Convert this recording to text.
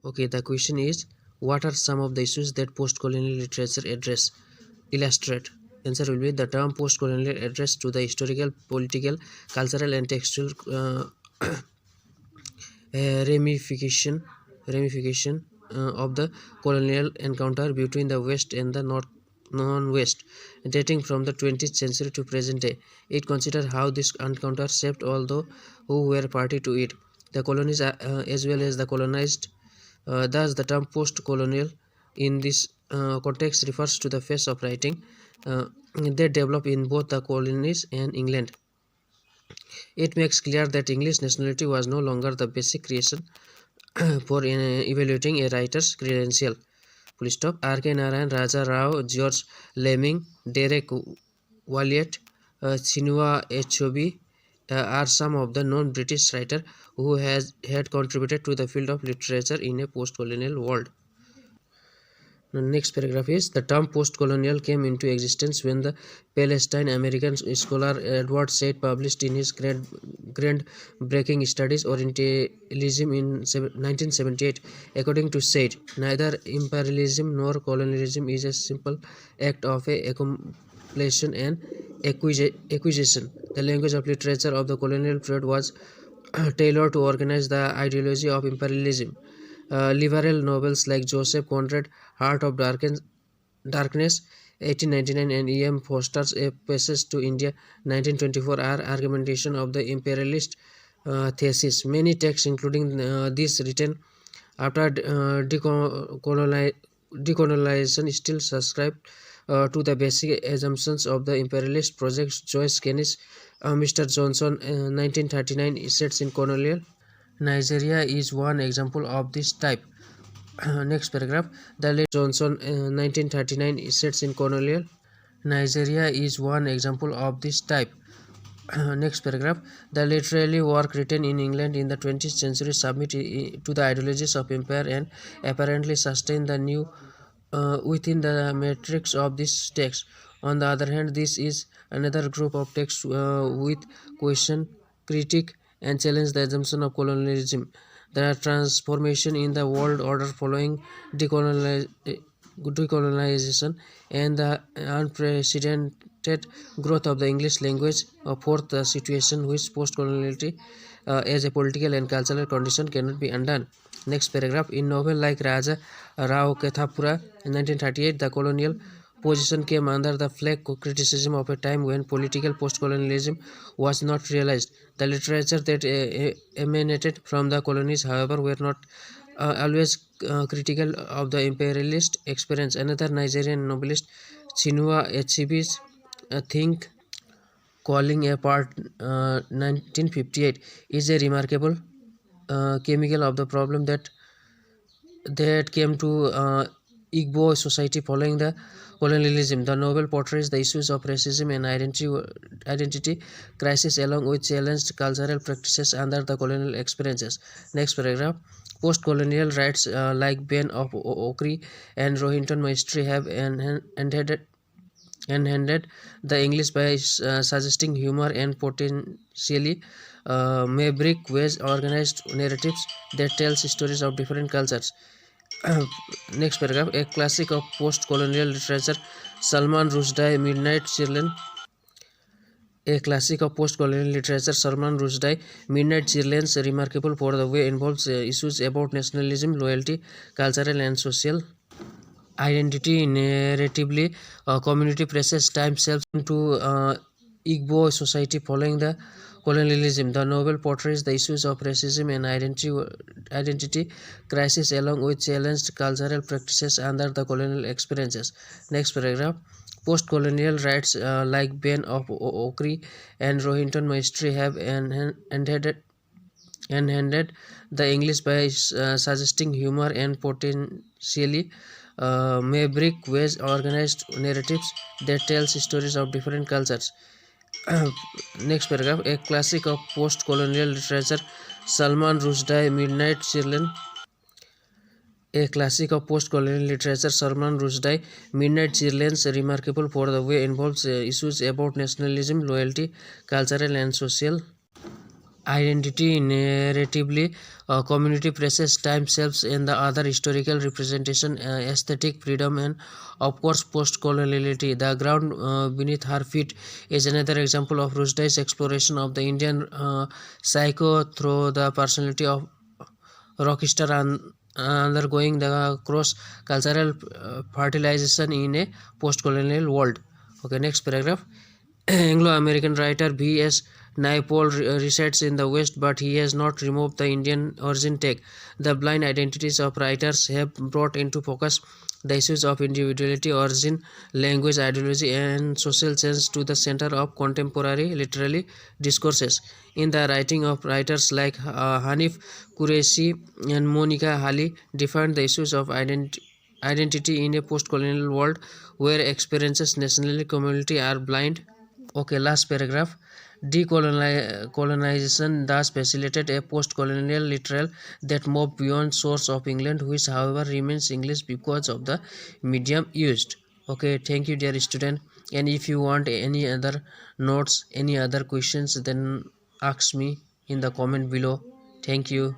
Okay, the question is, what are some of the issues that post-colonial literature address? Illustrate. Answer will be the term post-colonial address to the historical, political, cultural, and textual ramification of the colonial encounter between the West and the non-West, dating from the 20th century to present day. It considers how this encounter shaped all those who were party to it, the colonies as well as the colonized. Thus, the term post-colonial in this context refers to the phase of writing that developed in both the colonies and England. It makes clear that English nationality was no longer the basic creation for evaluating a writer's credential. Full stop. R.K. Narayan, Raja Rao, George Lemming, Derek Walliot, Chinua Achebe are some of the non-British writers who had contributed to the field of literature in a post-colonial world. The next paragraph is, the term post-colonial came into existence when the Palestine American scholar Edward Said published in his groundbreaking studies Orientalism in 1978. According to Said, neither imperialism nor colonialism is a simple act of accumulation and acquisition. The language of literature of the colonial period was tailored to organize the ideology of imperialism. Liberal novels like Joseph Conrad, Heart of Darkness, 1899, and E.M. Foster's A Passage to India, 1924, are argumentation of the imperialist thesis. Many texts, including these written after decolonization, still subscribe to the basic assumptions of the imperialist project. Joyce Kenney's Mr. Johnson, 1939, sets in colonial Nigeria is one example of this type. Next paragraph. The late Johnson, 1939, sets in colonial Nigeria is one example of this type. Next paragraph. The literary work written in England in the 20th century submit to the ideologies of empire and apparently sustain the new within the matrix of this text. On the other hand, this is another group of texts with question, critique, and challenge the assumption of colonialism. The transformation in the world order following decolonization and the unprecedented growth of the English language forth the situation which post-coloniality as a political and cultural condition cannot be undone. Next paragraph. In novel like Raja Rao Kethapura in 1938, the colonial position came under the flag criticism of a time when political post-colonialism was not realized. The literature that emanated from the colonies, however, were not always critical of the imperialist experience. Another Nigerian novelist, Chinua Achebe's Think Calling Apart, 1958, is a remarkable chemical of the problem that came to Igbo society following the colonialism. The novel portrays the issues of racism and identity crisis along with challenged cultural practices under the colonial experiences. Next paragraph. Post-colonial rights like Ben of Okri and Rohinton Maestri have enhanced the English by suggesting humor and potentially maverick ways organized narratives that tells stories of different cultures. Next paragraph. A classic of post-colonial literature, Salman Rushdie, Midnight Children. A classic of post-colonial literature, Salman Rushdie, Midnight Children's remarkable for the way involves issues about nationalism, loyalty, cultural and social identity. Narratively, community presses time self into Igbo society following the colonialism. The novel portrays the issues of racism and identity crisis along with challenged cultural practices under the colonial experiences. Next paragraph. Post-colonial rights like Ben of Okri and Rohinton Maestri have enhanced the English by suggesting humor and potentially maverick ways organized narratives that tells stories of different cultures. Next paragraph. A classic of post-colonial literature, Salman Rushdie, Midnight Children. A classic of post-colonial literature, Salman Rushdie, Midnight Children's remarkable for the way involves issues about nationalism, loyalty, cultural and social identity narratively, community presses, time selves, and the other historical representation, aesthetic freedom, and of course post-coloniality. The ground beneath her feet is another example of Rushdie's exploration of the Indian psycho through the personality of rockstar and undergoing the cross-cultural fertilization in a post-colonial world. Okay, next paragraph. Anglo-American writer B.S. Naipaul resides in the West, but he has not removed the Indian origin tag. The blind identities of writers have brought into focus the issues of individuality, origin, language, ideology, and social change to the center of contemporary literary discourses. In the writing of writers like Hanif Kureishi and Monica Hali defined the issues of identity in a post-colonial world where experiences nationally community are blind. Okay, last paragraph. Decolonization thus facilitated a post-colonial literal that moved beyond shores of England, which however remains English because of the medium used. Okay, thank you dear student. And if you want any other notes, any other questions, then ask me in the comment below. Thank you.